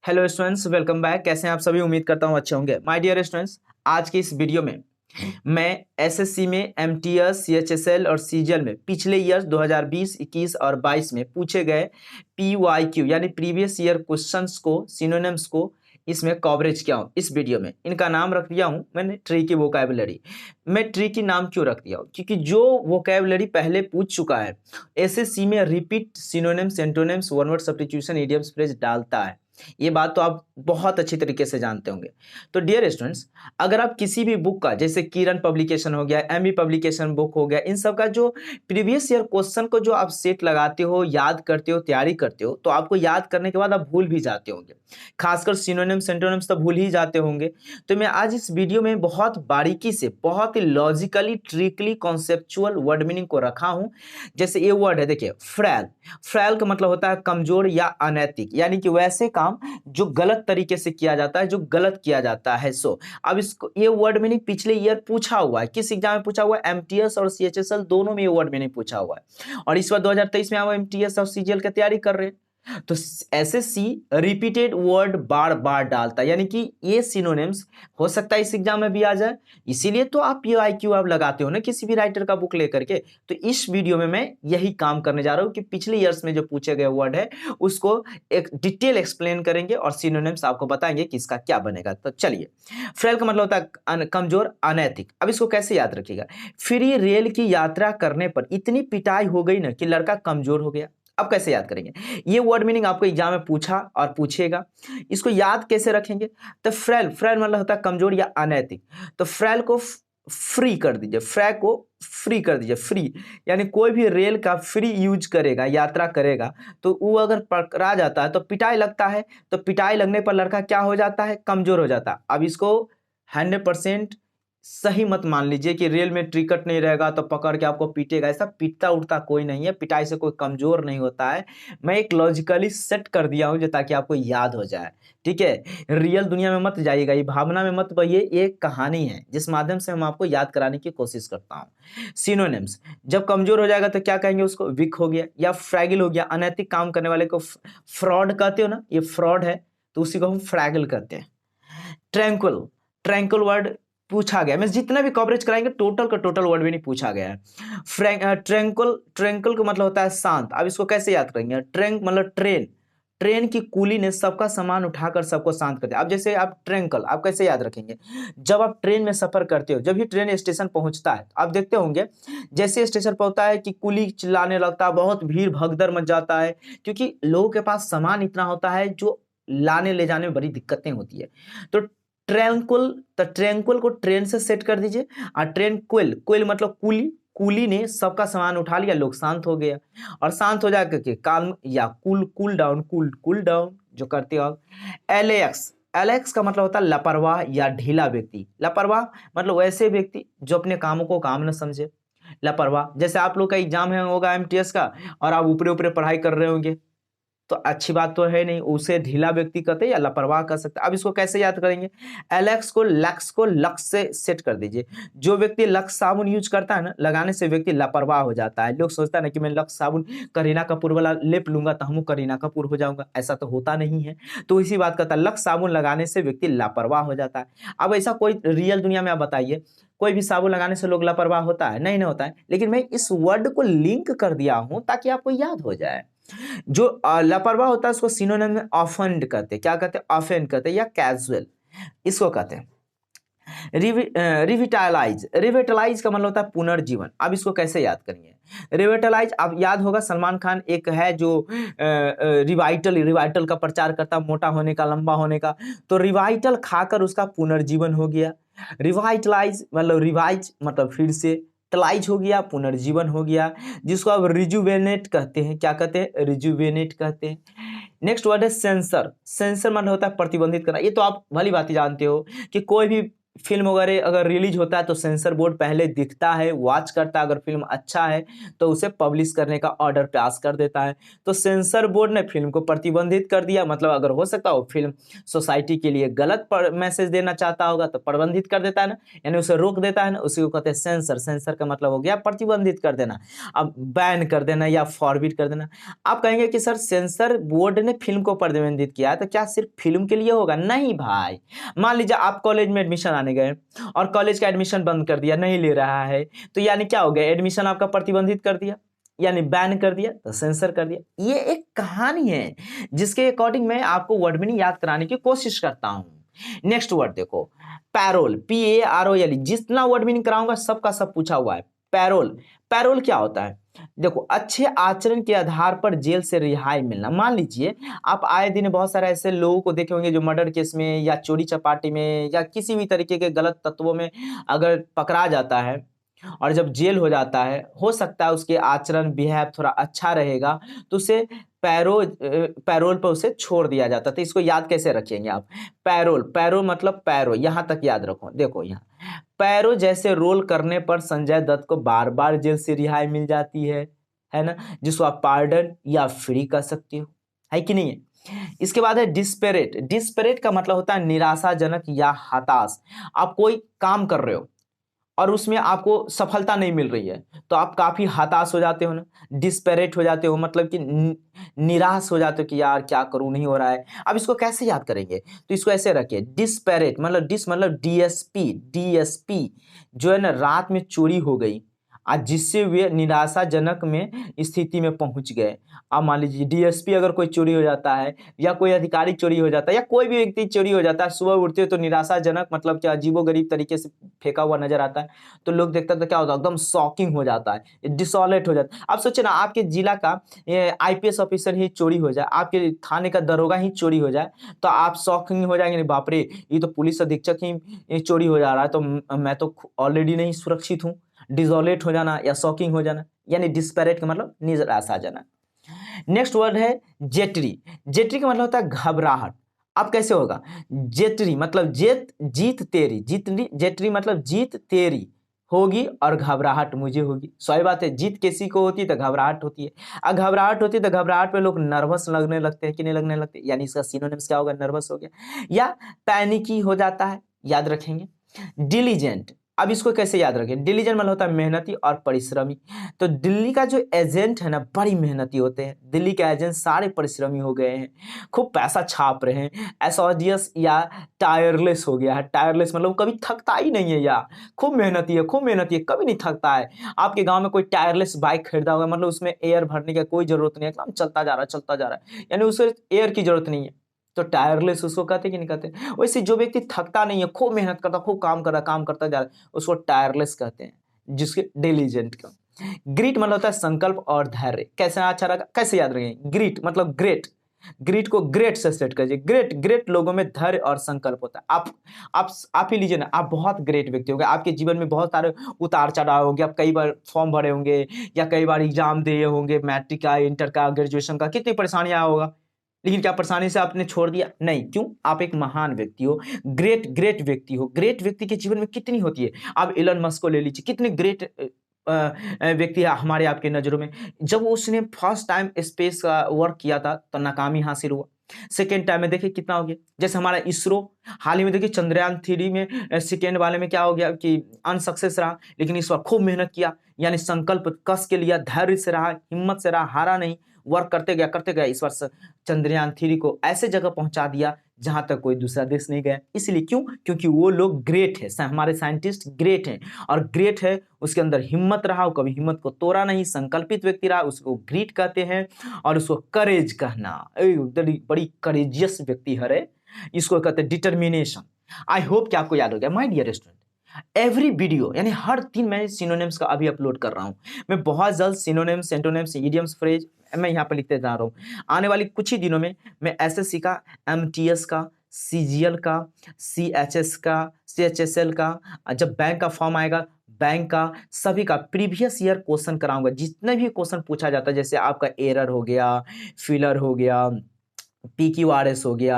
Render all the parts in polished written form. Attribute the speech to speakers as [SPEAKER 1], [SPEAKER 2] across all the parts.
[SPEAKER 1] Hello students, welcome back. कैसे हैं आप सभी? उम्मीद करता हूं अच्छे होंगे। माय डियर स्टूडेंट्स, आज के इस वीडियो में मैं एसएससी में एमटीएस, सीएचएसएल और सीजीएल में पिछले ईयर 2020, 21 और 22 में पूछे गए पीवाईक्यू यानी प्रीवियस ईयर क्वेश्चंस को, सिनोनिम्स को इसमें कवरेज किया हूँ। इस वीडियो में इनका नाम रख दिया हूँ मैंने ट्रिकी वोकैबुलरी। मैं ट्रिकी नाम क्यों रख दिया हूँ? क्योंकि जो वोकैबुलरी पहले पूछ चुका है एसएससी में repeat synonyms, antonyms, one word substitution, idioms, phrase डालता है। ये बात तो आप बहुत अच्छी तरीके से जानते होंगे। तो डियर स्टूडेंट्स, अगर आप किसी भी बुक का, जैसे किरण पब्लिकेशन हो गया, एमई पब्लिकेशन बुक हो गया, इन सब का जो प्रीवियस ईयर क्वेश्चन को जो आप सेट लगाते हो, याद करते हो, तैयारी करते हो, तो आपको याद करने के बाद आप भूल भी जाते होंगे। खासकर सिनोनिम्स, एंटोनिम्स तो भूल ही जाते होंगे। तो मैं आज इस वीडियो में बहुत बारीकी से, बहुत ही logically, trickily, conceptual word meaning को रखा हूं। जैसे ये वर्ड है, देखिए, फ्रैल। फ्रैल का मतलब होता है कमजोर या अनैतिक, यानी कि वैसे काम जो गलत तरीके से किया जाता है, जो गलत किया जाता है। अब इसको, ये वर्ड मीनिंग पिछले ईयर पूछा हुआ है, किस एग्जाम में पूछा हुआ है? एमटीएस और सीएचएसएल दोनों में ये वर्ड मीनिंग पूछा हुआ है। और इस बार 2023 में आप एमटीएस और सीजीएल की तैयारी कर रहे हैं, तो एसएससी रिपीटेड वर्ड बार बार डालता है, यानी कि ये सिनोनिम्स हो सकता है इस एग्जाम में भी आ जाए। इसीलिए तो आप ये आईक्यू आप लगाते हो ना किसी भी राइटर का बुक लेकर के। तो इस वीडियो में मैं यही काम करने जा रहा हूं कि पिछले ईयर्स में जो पूछे गए वर्ड है उसको एक डिटेल एक्सप्लेन करेंगे और सिनोनिम्स आपको बताएंगे कि इसका क्या बनेगा। तो चलिए, फ्रेल का मतलब होता है कमजोर, अनैतिक। अब इसको कैसे याद रखिएगा? फ्री रेल की यात्रा करने पर इतनी पिटाई हो गई ना कि लड़का कमजोर हो गया। अब कैसे याद करेंगे? ये वर्ड मीनिंग आपको एग्जाम में पूछा और पूछेगा। इसको याद कैसे रखेंगे? तो फ्रेल, फ्रेल मतलब होता है कमजोर या अनैतिक। तो फ्रेल को फ्री कर दीजिए, फ्रै को फ्री कर दीजिए, फ्री। यानी कोई भी रेल का फ्री यूज करेगा, यात्रा करेगा, तो वो अगर पकड़ा जाता है तो पिटाई लगता है। तो पिटाई लगने पर लड़का क्या हो जाता है? कमजोर हो जाता है। अब इसको 100% सही मत मान लीजिए कि रेल में टिकट नहीं रहेगा तो पकड़ के आपको पीटेगा। ऐसा पीटता उठता कोई नहीं है, पिटाई से कोई कमजोर नहीं होता है। मैं एक लॉजिकली सेट कर दिया हूं जो ताकि आपको याद हो जाए। ठीक है, रियल दुनिया में मत जाइएगा, ये भावना में मत बहिए। ये एक कहानी है जिस माध्यम से हम आपको याद कराने की कोशिश करता हूं। सिनोनिम्स, जब कमजोर हो जाएगा तो क्या कहेंगे उसको? वीक हो गया या फ्रैगिल हो गया। अनैतिक काम करने वाले को फ्रॉड कहते हो ना, ये फ्रॉड है, तो उसी को हम फ्रैगिल कहते हैं। ट्रैंक्विल, ट्रैंक्विल वर्ड पूछा गया। मैं जितना भी कवरेज कराएंगे टोटल का टोटल वर्ड भी नहीं पूछा गया है। ट्रैंक्विल, ट्रैंक्विल का मतलब होता है शांत। अब इसको कैसे याद करेंगे? ट्रैंक मतलब ट्रेन, ट्रेन की कुली ने सबका सामान उठाकर सबको शांत कर दिया। अब जैसे आप ट्रैंकल, आप कैसे याद रखेंगे? जब आप ट्रेन में सफर करते हो, जब भी ट्रेन स्टेशन पहुंचता है, आप देखते होंगे जैसे स्टेशन पहुंचता है कि कुली चिल्लाने लगता है, बहुत भीड़ भगदड़ मच जाता है, क्योंकि लोगों के पास सामान इतना होता है जो लाने ले जाने में बड़ी दिक्कतें होती है। तो ट्रैंकुल, तो ट्रैंकुल को ट्रेन से सेट कर दीजिए। और ट्रैंक्विल, क्विल मतलब कुली, कुली ने सबका सामान उठा लिया, लोग शांत हो गया। और शांत हो जाकर के काल्म या cool, cool down, cool cool down जो करते हो आप। एलेक्स, एलेक्स का मतलब होता है लापरवाह या ढीला व्यक्ति। लापरवाह मतलब वैसे व्यक्ति जो अपने कामों को काम न समझे। लापरवाह, जैसे आप लोग का एग्जाम है होगा एमटीएस का और आप ऊपरे ऊपरे पढ़ाई कर रहे होंगे, तो अच्छी बात तो है नहीं, उसे ढीला व्यक्ति कहते हैं या लापरवाह कर सकते हैं। अब इसको कैसे याद करेंगे? एलेक्स को लक्स को लक्स से सेट कर दीजिए। जो व्यक्ति लक्स साबुन यूज करता है ना, लगाने से व्यक्ति लापरवाह हो जाता है। लोग सोचता है ना कि मैं लक्स साबुन करीना कपूर वाला लेप लूंगा तो हम करीना कपूर हो जाऊंगा, ऐसा तो होता नहीं है। तो इसी बात का था, लक्स साबुन लगाने से व्यक्ति लापरवाह हो जाता है। अब ऐसा कोई रियल दुनिया में आप बताइए, कोई भी साबुन लगाने से लोग लापरवाह होता है? नहीं, नहीं होता है। लेकिन मैं इस वर्ड को लिंक कर दिया हूं ताकि आपको याद हो जाए। जो लापरवाह होता है उसको सिनोनिम में ऑफेंड कहते हैं। क्या कहते हैं? ऑफेंड कहते हैं या कैजुअल, इसको कहते हैं। रिविटालाइज, रिविटलाइज का मतलब होता है पुनर्जीवन। अब इसको कैसे याद करेंगे? रिविटलाइज, अब याद होगा सलमान खान एक है जो रिवाइटल, रिवाइटल का प्रचार करता, मोटा होने का, लंबा होने का। तो रिवाइटल खाकर उसका पुनर्जीवन हो गया। रिवाइटलाइज मतलब रिवाइज मतलब फिर से, टलाइज हो गया, पुनर्जीवन हो गया, जिसको अब रिजुवेनेट कहते हैं। क्या कहते हैं? रिजुवेनेट कहते हैं। नेक्स्ट वर्ड है सेंसर। सेंसर मतलब होता है प्रतिबंधित करना। ये तो आप भली भांति जानते हो कि कोई भी फिल्म वगैरह अगर रिलीज होता है तो सेंसर बोर्ड पहले दिखता है, वॉच करता है, अगर फिल्म अच्छा है तो उसे पब्लिश करने का ऑर्डर पास कर देता है। तो सेंसर बोर्ड ने फिल्म को प्रतिबंधित कर दिया, मतलब अगर हो सकता हो फिल्म सोसाइटी के लिए गलत मैसेज देना चाहता होगा तो प्रतिबंधित कर देता है ना, यानी उसे रोक देता है ना, उसी को कहते हैं सेंसर। सेंसर का मतलब हो गया प्रतिबंधित कर देना, अब बैन कर देना या फॉरबिट कर देना। आप कहेंगे कि सर सेंसर बोर्ड ने फिल्म को प्रतिबंधित किया है तो क्या सिर्फ फिल्म के लिए होगा? नहीं भाई। मान लीजिए आप कॉलेज में एडमिशन आने गए और कॉलेज का एडमिशन बंद कर दिया, नहीं ले रहा है, तो यानी क्या हो गया? एडमिशन आपका प्रतिबंधित कर दिया, यानी बैन कर दिया, तो सेंसर कर दिया। ये एक कहानी है जिसके अकॉर्डिंग मैं आपको वर्ड मीनिंग याद कराने की कोशिश करता हूं। नेक्स्ट वर्ड देखो, पैरोल, PAROL। जितना वर्ड मीनिंग कराऊंगा सबका सब पूछा हुआ है। पैरोल, पैरोल क्या होता है? देखो, अच्छे आचरण के आधार पर जेल से रिहाई मिलना। मान लीजिए आप आए दिन बहुत सारे ऐसे लोगों को देखे होंगे जो मर्डर केस में या चोरी चपाटी में या किसी भी तरीके के गलत तत्वों में अगर पकड़ा जाता है और जब जेल हो जाता है, हो सकता है उसके आचरण बिहेव थोड़ा अच्छा रहेगा तो उसे पैरोल पर उसे छोड़ दिया जाता है। तो इसको याद कैसे रखेंगे आप? पैरोल, पैरोल मतलब पैरो, यहां तक याद रखो। देखो यहाँ पैरो जैसे रोल करने पर संजय दत्त को बार बार जेल से रिहाई मिल जाती है ना, जिसको आप पार्डन या फ्री कर सकते हो, है कि नहीं है? इसके बाद है डिस्पेरेट। डिस्पेरेट का मतलब होता है निराशाजनक या हताश। आप कोई काम कर रहे हो और उसमें आपको सफलता नहीं मिल रही है तो आप काफी हताश हो जाते हो ना, डिस्पेरेट हो जाते हो, मतलब कि निराश हो जाते हो कि यार क्या करूं, नहीं हो रहा है। अब इसको कैसे याद करेंगे? तो इसको ऐसे रखिए, डिस्पेरेट मतलब डिस मतलब DSP, DSP जो है ना रात में चोरी हो गई आज, जिससे वे निराशाजनक में स्थिति में पहुंच गए। अब मान लीजिए DSP अगर कोई चोरी हो जाता है या कोई अधिकारी चोरी हो जाता है या कोई भी व्यक्ति चोरी हो जाता है, सुबह उठते हो तो निराशाजनक मतलब क्या अजीबोगरीब तरीके से फेंका हुआ नजर आता है, तो लोग देखते हैं तो क्या होता है? एकदम शॉकिंग हो जाता है, डिसॉलेट हो जाता है। आप सोचिए ना, आपके जिला का IPS ऑफिसर ही चोरी हो जाए, आपके थाने का दरोगा ही चोरी हो जाए, तो आप शॉकिंग हो जाएंगे, बाप रे ये तो पुलिस अधीक्षक ही चोरी हो जा रहा है, तो मैं तो ऑलरेडी नहीं सुरक्षित हूँ। डिसॉलेट हो जाना या शॉकिंग हो जाना, यानी डिस्पैरेट का मतलब निराशाजनक। नेक्स्ट वर्ड है जेटरी। जेटरी का मतलब होता है घबराहट। अब कैसे होगा? जेटरी मतलब जीत तेरी, जीतनी, जेटरी मतलब जीत तेरी होगी और घबराहट मुझे होगी। सही बात है, जीत किसी को होती है तो घबराहट होती है, और घबराहट होती है तो घबराहट पे लोग नर्वस लगने लगते हैं कि नहीं लगने लगते, यानी इसका सिनोनिम्स क्या होगा? नर्वस हो गया या पैनिकी हो जाता है, याद रखेंगे। डिलीजेंट, अब इसको कैसे याद रखें? डिलीजेंट मतलब होता है मेहनती और परिश्रमी। तो दिल्ली का जो एजेंट है ना बड़ी मेहनती होते हैं, दिल्ली के एजेंट सारे परिश्रमी हो गए हैं, खूब पैसा छाप रहे हैं। एसोडियस या टायरलेस हो गया है। टायरलेस मतलब कभी थकता ही नहीं है यार, खूब मेहनती है, खूब मेहनती है, कभी नहीं थकता है। आपके गांव में कोई टायरलेस बाइक खरीदा होगा, मतलब उसमें एयर भरने की कोई जरूरत नहीं है, एकदम चलता जा रहा है, चलता जा रहा है, यानी उसे एयर की जरूरत नहीं है, तो टायरलेस उसको कहते कि नहीं कहते? वैसे जो व्यक्ति थकता नहीं है, खूब मेहनत करता, खूब काम कर रहा, काम करता जा रहा है, उसको टायरलेस कहते हैं, जिसके डिलीजेंट का। ग्रीट मतलब होता है संकल्प और धैर्य। कैसे अच्छा रखा, कैसे याद रखेंगे? ग्रीट मतलब ग्रेट, ग्रीट को ग्रेट से सेट करिए। ग्रेट, ग्रेट लोगों में धैर्य और संकल्प होता है। आप ही लीजिए ना, आप बहुत ग्रेट व्यक्ति होंगे, आपके जीवन में बहुत सारे उतार चढ़ाव होंगे, आप कई बार फॉर्म भरे होंगे या कई बार एग्जाम दिए होंगे, मैट्रिक का, इंटर का, ग्रेजुएशन का, कितनी परेशानियां होगा, लेकिन क्या परेशानी से आपने छोड़ दिया? नहीं। क्यों? आप एक महान व्यक्ति हो, ग्रेट ग्रेट व्यक्ति हो। ग्रेट व्यक्ति के जीवन में कितनी होती है? आप इलन मस्क को ले लीजिए, कितने ग्रेट व्यक्ति है हमारे आपके नजरों में। जब उसने फर्स्ट टाइम स्पेस का वर्क किया था तो नाकामी हासिल हुआ, सेकेंड टाइम में देखिए कितना हो गया। जैसे हमारा इसरो हाल ही में देखिए चंद्रयान 3 में सेकेंड वाले में क्या हो गया कि अनसक्सेस रहा, लेकिन इस बार खूब मेहनत किया, यानी संकल्प कस के लिया, धैर्य से रहा, हिम्मत से रहा, हारा नहीं, वर्क करते गया, इस बार चंद्रयान 3 को ऐसे जगह पहुंचा दिया जहां तक कोई दूसरा देश नहीं गया। इसलिए क्यों? क्योंकि वो लोग ग्रेट है, हमारे साइंटिस्ट ग्रेट हैं, और ग्रेट है उसके अंदर हिम्मत रहा, वो कभी हिम्मत को तोड़ा नहीं, संकल्पित व्यक्ति रहा, उसको ग्रेट कहते हैं। और उसको करेज कहना, बड़ी करेजियस व्यक्ति है रे, इसको कहते हैं डिटर्मिनेशन। आई होप कि आपको याद हो गया my dear student. Every video यानी हर दिन मैं सिनोनिम्स का अभी अपलोड कर रहा हूं। मैं बहुत जल्द सिनोनिम्स, सेंटोनिम्स, इडियम्स, फ्रेज मैं यहाँ पर लिखते जा रहा हूँ। आने वाली कुछ ही दिनों में मैं SSC का, MTS का, CGL का, CHS का, CHSL का, जब बैंक का फॉर्म आएगा बैंक का, सभी का प्रीवियस ईयर क्वेश्चन कराऊंगा। जितने भी क्वेश्चन पूछा जाता है, जैसे आपका एरर हो गया, फिलर हो गया, PQRS हो गया,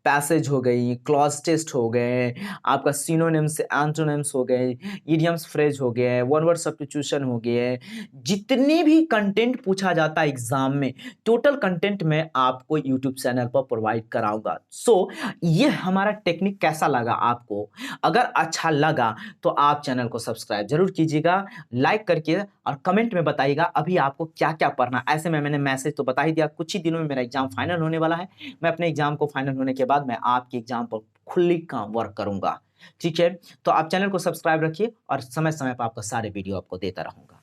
[SPEAKER 1] पैसेज हो गई, क्लॉज टेस्ट हो गए, आपका सिनोनिम्स एंटोनिम्स हो गए, इडियम्स फ्रेज हो गए, वन वर्ड सब्स्टिट्यूशन हो गए, जितने भी कंटेंट पूछा जाता है एग्जाम में, टोटल कंटेंट मैं आपको यूट्यूब चैनल पर प्रोवाइड कराऊंगा। ये हमारा टेक्निक कैसा लगा आपको? अगर अच्छा लगा तो आप चैनल को सब्सक्राइब जरूर कीजिएगा, लाइक करके और कमेंट में बताइएगा अभी आपको क्या क्या पढ़ना। ऐसे में मैंने मैसेज तो बता ही दिया, कुछ ही दिनों में मेरा एग्जाम फाइनल होने वाला है। मैं अपने एग्जाम को फाइनल होने के बाद मैं आपके एग्जाम पर खुली काम वर्क करूंगा। ठीक है, तो आप चैनल को सब्सक्राइब रखिए और समय समय पर आपका सारे वीडियो आपको देता रहूंगा।